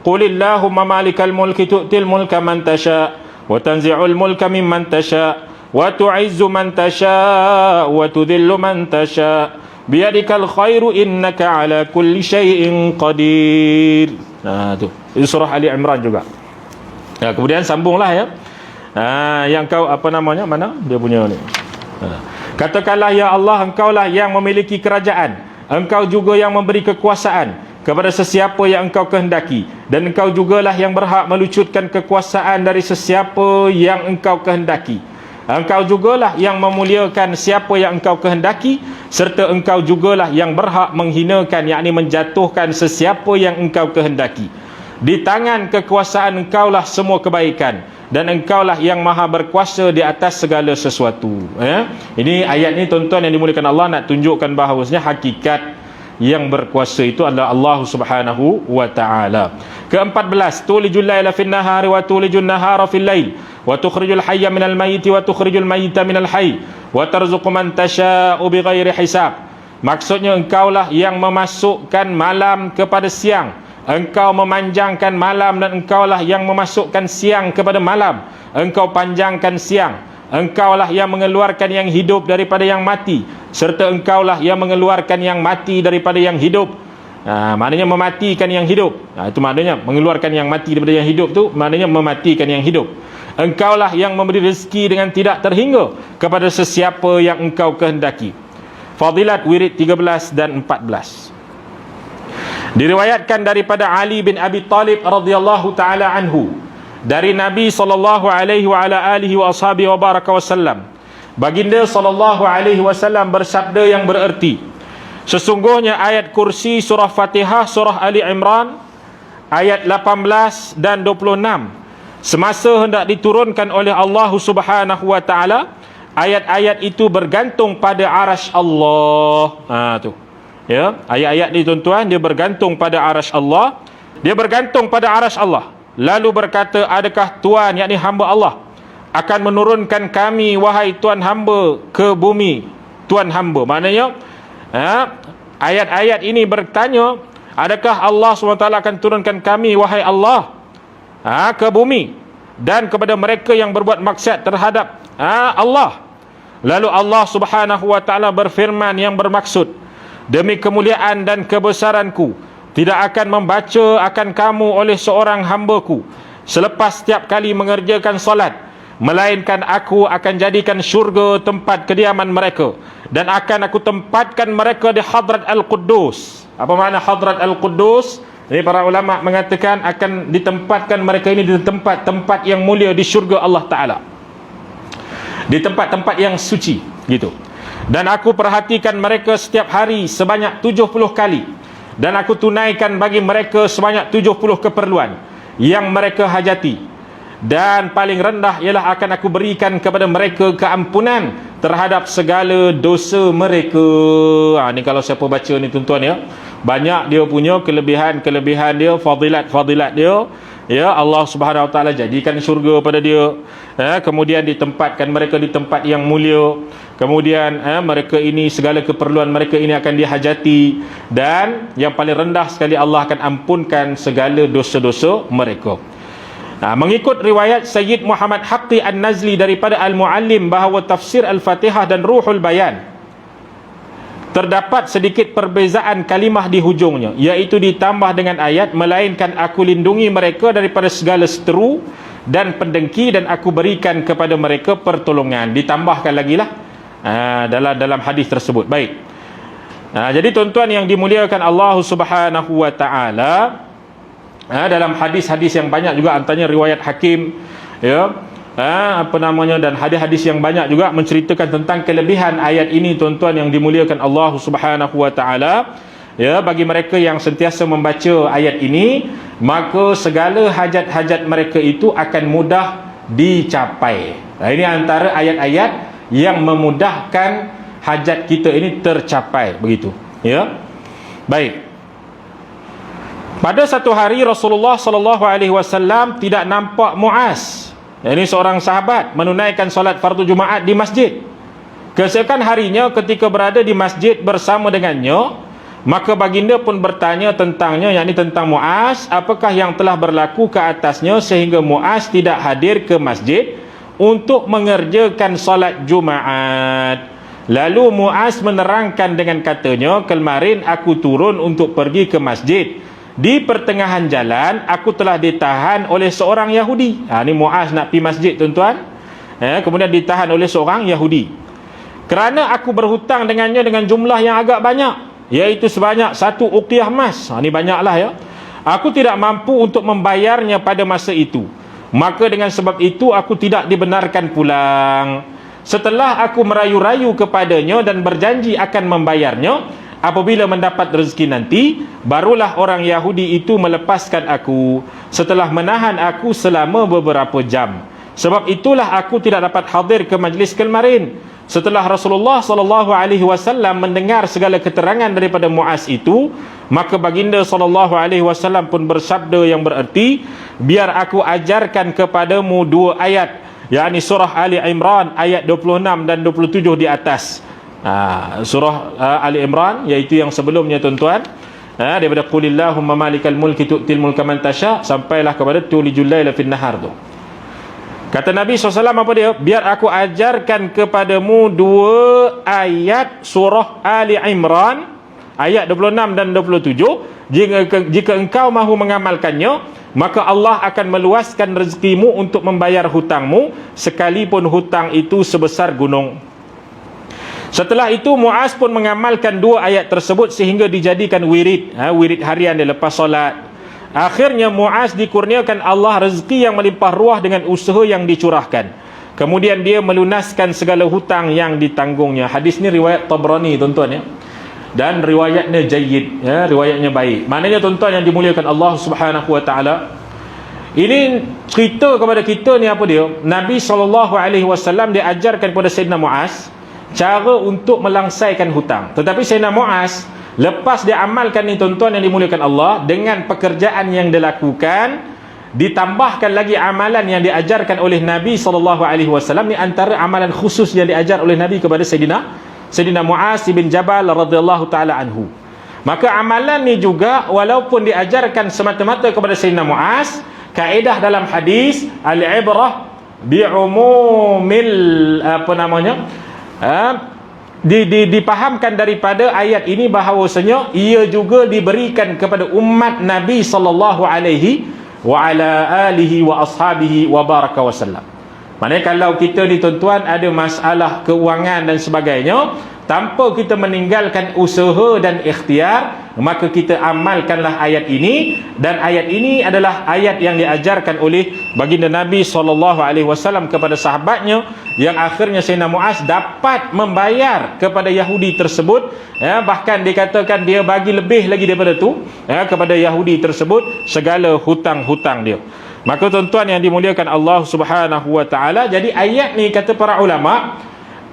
Qulillahumma malikal mulki tu'til mulka man tasha wa tanzi'ul mulka mimman tasha wa tu'izzu man tasha wa tudhillu man tasha biyadikal khairu innaka ala kulli syai'in qadir. Tu. Itu surah Ali Imran juga. Kemudian sambunglah ya. Yang kau apa namanya? Mana dia punya ni? Katakanlah ya Allah, engkaulah yang memiliki kerajaan, engkau juga yang memberi kekuasaan kepada sesiapa yang engkau kehendaki, dan engkau jugalah yang berhak melucutkan kekuasaan dari sesiapa yang engkau kehendaki. Engkau jugalah yang memuliakan siapa yang engkau kehendaki, serta engkau jugalah yang berhak menghinakan, yakni menjatuhkan sesiapa yang engkau kehendaki. Di tangan kekuasaan engkaulah semua kebaikan, dan engkaulah yang maha berkuasa di atas segala sesuatu. Ini ayat ni tuan-tuan yang dimuliakan Allah nak tunjukkan bahawasanya hakikat yang berkuasa itu adalah Allah Subhanahu wa ta'ala. Ke-14, tulijul laila fin nahari wa tulijul nahara fil lail wa tukhrijul hayya minal mayyiti wa tukhrijul mayyita minal hayy wa tarzuqu man tasha'u bighairi hisab. Maksudnya engkaulah yang memasukkan malam kepada siang, engkau memanjangkan malam, dan engkaulah yang memasukkan siang kepada malam, engkau panjangkan siang. Engkaulah yang mengeluarkan yang hidup daripada yang mati, serta engkaulah yang mengeluarkan yang mati daripada yang hidup. Maknanya mematikan yang hidup. Itu maknanya mengeluarkan yang mati daripada yang hidup, tu maknanya mematikan yang hidup. Engkaulah yang memberi rezeki dengan tidak terhingga kepada sesiapa yang engkau kehendaki. Fadilat wirid 13 dan 14. Diriwayatkan daripada Ali bin Abi Talib radhiyallahu taala anhu, dari Nabi sallallahu alaihi wa ala alihi wa ashabihi wa baraka wasallam, baginda sallallahu alaihi wasallam bersabda yang bererti, sesungguhnya ayat kursi surah Fatihah, surah Ali Imran ayat 18 dan 26 semasa hendak diturunkan oleh Allah Subhanahu wa taala, ayat-ayat itu bergantung pada arasy Allah. Tu ya, ayat-ayat ni tuan-tuan, dia bergantung pada arasy Allah. Dia bergantung pada arasy Allah. Lalu berkata, adakah Tuhan, yakni hamba Allah, akan menurunkan kami, wahai Tuhan hamba, ke bumi Tuhan hamba? Maknanya ayat-ayat ini bertanya, adakah Allah SWT akan turunkan kami, wahai Allah, ke bumi, dan kepada mereka yang berbuat maksiat terhadap Allah. Lalu Allah Subhanahu wa ta'ala berfirman yang bermaksud, demi kemuliaan dan kebesaranku, tidak akan membaca akan kamu oleh seorang hambaku selepas setiap kali mengerjakan solat, melainkan aku akan jadikan syurga tempat kediaman mereka, dan akan aku tempatkan mereka di Hadrat Al-Quddus. Apa makna Hadrat Al-Quddus? Jadi para ulama mengatakan akan ditempatkan mereka ini di tempat-tempat yang mulia di syurga Allah Ta'ala, di tempat-tempat yang suci gitu. Dan aku perhatikan mereka setiap hari sebanyak 70 kali, dan aku tunaikan bagi mereka sebanyak 70 keperluan yang mereka hajati, dan paling rendah ialah akan aku berikan kepada mereka keampunan terhadap segala dosa mereka. Ni kalau siapa baca ni tuan-tuan ya, banyak dia punya kelebihan-kelebihan dia, fadilat-fadilat dia. Ya, Allah Subhanahu wa taala jadikan syurga pada dia. Kemudian ditempatkan mereka di tempat yang mulia. Kemudian mereka ini, segala keperluan mereka ini akan dihajati, dan yang paling rendah sekali Allah akan ampunkan segala dosa-dosa mereka. Mengikut riwayat Sayyid Muhammad Haqqi An-Nazli daripada Al-Muallim bahawa tafsir Al-Fatihah dan Ruhul Bayan terdapat sedikit perbezaan kalimah di hujungnya, iaitu ditambah dengan ayat, melainkan aku lindungi mereka daripada segala seteru dan pendengki, dan aku berikan kepada mereka pertolongan. Ditambahkan lagi lah dalam hadis tersebut. Baik. Jadi tuan-tuan yang dimuliakan Allah Subhanahu wa ta'ala, dalam hadis-hadis yang banyak juga, antaranya riwayat Hakim ya, dan hadis-hadis yang banyak juga menceritakan tentang kelebihan ayat ini tuan-tuan yang dimuliakan Allah Subhanahu wa ta'ala. Ya, bagi mereka yang sentiasa membaca ayat ini, maka segala hajat-hajat mereka itu akan mudah dicapai. Ini antara ayat-ayat yang memudahkan hajat kita ini tercapai, begitu ya. Baik. Pada satu hari Rasulullah sallallahu alaihi wasallam tidak nampak Muaz, ini seorang sahabat, menunaikan solat fardu Jumaat di masjid. Keesokan harinya ketika berada di masjid bersama dengannya, Maka baginda pun bertanya tentangnya, yakni tentang Muaz, apakah yang telah berlaku ke atasnya sehingga Muaz tidak hadir ke masjid untuk mengerjakan solat Jumaat. Lalu Muaz menerangkan dengan katanya, kemarin aku turun untuk pergi ke masjid. Di pertengahan jalan aku telah ditahan oleh seorang Yahudi. Ini Muaz nak pergi masjid, tuan-tuan. Kemudian ditahan oleh seorang Yahudi. Kerana aku berhutang dengannya dengan jumlah yang agak banyak, iaitu sebanyak 1 uqiyah emas. Ini banyaklah ya. Aku tidak mampu untuk membayarnya pada masa itu. Maka dengan sebab itu aku tidak dibenarkan pulang. Setelah aku merayu-rayu kepadanya dan berjanji akan membayarnya apabila mendapat rezeki nanti, barulah orang Yahudi itu melepaskan aku setelah menahan aku selama beberapa jam. Sebab itulah aku tidak dapat hadir ke majlis kemarin. Setelah Rasulullah SAW mendengar segala keterangan daripada Muaz itu, maka baginda SAW pun bersabda yang bererti, biar aku ajarkan kepadamu 2 ayat, yakni surah Ali Imran ayat 26 dan 27 di atas. Surah Ali Imran, iaitu yang sebelumnya, tuan-tuan, daripada qulillahumma malikal mulki tu'til mulka man tasha sampailah kepada tulijul laila fin nahar tu. Kata Nabi SAW apa dia? Biar aku ajarkan kepadamu 2 ayat surah Ali Imran ayat 26 dan 27. Jika engkau mahu mengamalkannya, maka Allah akan meluaskan rezekimu untuk membayar hutangmu, sekalipun hutang itu sebesar gunung. Setelah itu Muaz pun mengamalkan 2 ayat tersebut sehingga dijadikan wirid, wirid harian dia lepas solat. Akhirnya Muaz dikurniakan Allah rezeki yang melimpah ruah dengan usaha yang dicurahkan. Kemudian dia melunaskan segala hutang yang ditanggungnya. Hadis ni riwayat Tabrani, tuan-tuan ya. Dan riwayatnya jayyid, riwayatnya baik. Maknanya, tuan-tuan yang dimuliakan Allah Subhanahu wa taala, ini cerita kepada kita ni apa dia? Nabi SAW dia ajarkan kepada Sayyidina Muaz cara untuk melangsaikan hutang. Tetapi Sayyidina Muaz lepas dia amalkan ni, tuan-tuan yang dimuliakan Allah, dengan pekerjaan yang dilakukan, ditambahkan lagi amalan yang diajarkan oleh Nabi SAW. Ni antara amalan khusus yang diajar oleh Nabi kepada Sayyidina Muaz bin Jabal radhiyallahu taala anhu. Maka amalan ni juga walaupun diajarkan semata-mata kepada Sayyidina Muaz, kaedah dalam hadis al-ibrah bi'umumil dipahamkan daripada ayat ini bahawasanya ia juga diberikan kepada umat Nabi sallallahu alaihi wa ala alihi wa ashabihi wa baraka wasallam. Maknanya kalau kita ni, tuan-tuan, ada masalah keuangan dan sebagainya, tanpa kita meninggalkan usaha dan ikhtiar, maka kita amalkanlah ayat ini. Dan ayat ini adalah ayat yang diajarkan oleh baginda Nabi SAW kepada sahabatnya, yang akhirnya Sayyidina Muaz dapat membayar kepada Yahudi tersebut, bahkan dikatakan dia bagi lebih lagi daripada tu, kepada Yahudi tersebut segala hutang-hutang dia. Maka, tuan-tuan yang dimuliakan Allah Subhanahu wa taala, jadi ayat ni kata para ulama,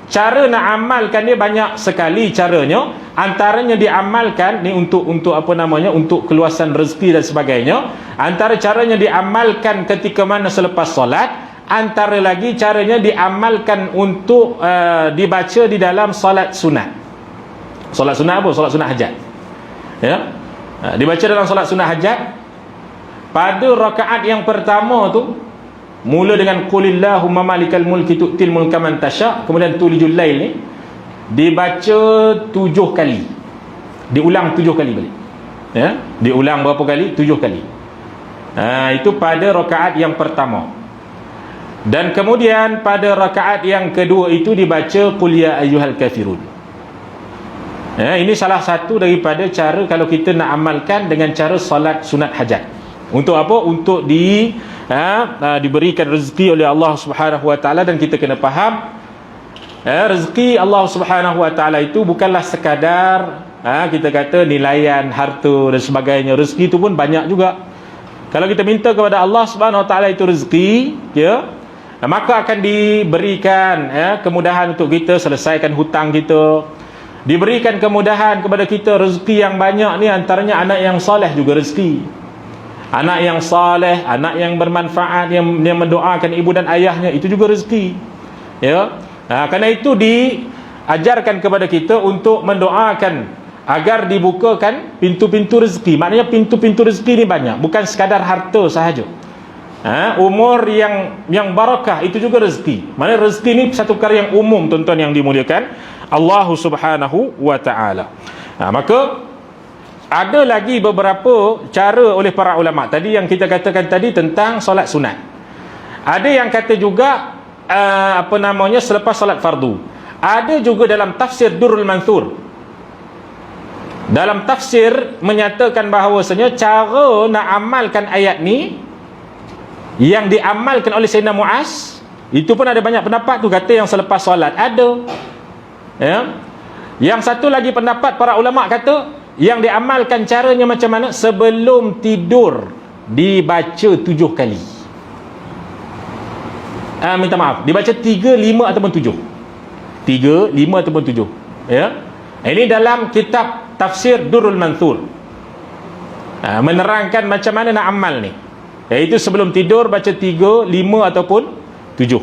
cara nak amalkan dia banyak sekali caranya. Antaranya diamalkan ni untuk untuk keluasan rezeki dan sebagainya. Antara caranya diamalkan ketika mana selepas solat. Antara lagi caranya diamalkan untuk dibaca di dalam solat sunat. Solat sunat apa? Solat sunat hajat. Ya. Dibaca dalam solat sunat hajat. Pada rakaat yang pertama tu, mula dengan qulillahumma malikal mulki tu'til mulka man tasha, kemudian tulijul lail ni dibaca 7 kali. Diulang 7 kali balik. Ya, diulang berapa kali? 7 kali. Itu pada rakaat yang pertama. Dan kemudian pada rakaat yang kedua itu dibaca qul ya ayyuhal kafirun. Ini salah satu daripada cara kalau kita nak amalkan dengan cara solat sunat hajat. Untuk apa? Untuk diberikan rezeki oleh Allah Subhanahu wa taala. Dan kita kena faham, rezeki Allah Subhanahu wa taala itu bukanlah sekadar kita kata nilaian harta dan sebagainya. Rezeki itu pun banyak juga. Kalau kita minta kepada Allah Subhanahu wa taala itu rezeki, ya, maka akan diberikan kemudahan untuk kita selesaikan hutang kita. Diberikan kemudahan kepada kita rezeki yang banyak ni, antaranya anak yang soleh juga rezeki. Anak yang saleh, anak yang bermanfaat, yang mendoakan ibu dan ayahnya, itu juga rezeki. Ya. Kerana itu diajarkan kepada kita untuk mendoakan agar dibukakan pintu-pintu rezeki. Maknanya pintu-pintu rezeki ni banyak, bukan sekadar harta sahaja. Umur yang barakah itu juga rezeki. Maknanya rezeki ni satu perkara yang umum, tuan-tuan yang dimuliakan Allah Subhanahu wa taala. Maka ada lagi beberapa cara oleh para ulama. Tadi yang kita katakan tadi tentang solat sunat. Ada yang kata juga selepas solat fardu. Ada juga dalam tafsir Durrul Mansur. Dalam tafsir menyatakan bahawasanya cara nak amalkan ayat ni yang diamalkan oleh Sayyidina Muaz, itu pun ada banyak pendapat tu, kata yang selepas solat ada. Yang satu lagi pendapat para ulama kata yang diamalkan caranya macam mana? Sebelum tidur dibaca 7 kali. Minta maaf, dibaca 3, 5 ataupun 7. 3, 5 ataupun 7. Ini dalam kitab tafsir Durrul Mansur. Menerangkan macam mana nak amal ni. Iaitu sebelum tidur baca 3, 5 ataupun 7.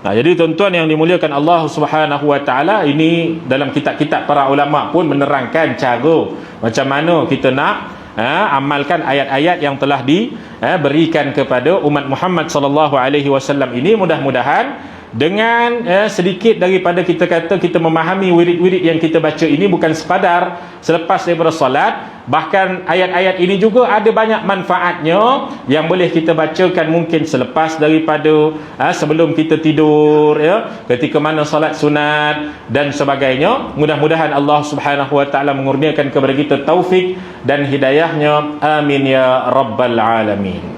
Jadi tuan-tuan yang dimuliakan Allah Subhanahu wa taala, ini dalam kitab-kitab para ulama pun menerangkan cara macam mana kita nak amalkan ayat-ayat yang telah diberikan kepada umat Muhammad sallallahu alaihi wasallam ini. Mudah-mudahan dengan sedikit daripada kita kata kita memahami wirid-wirid yang kita baca ini bukan sekadar selepas daripada solat, bahkan ayat-ayat ini juga ada banyak manfaatnya yang boleh kita bacakan mungkin selepas daripada sebelum kita tidur, ketika mana solat sunat dan sebagainya. Mudah-mudahan Allah Subhanahu wa taala mengurniakan kepada kita taufik dan hidayahnya, amin ya rabbal alamin.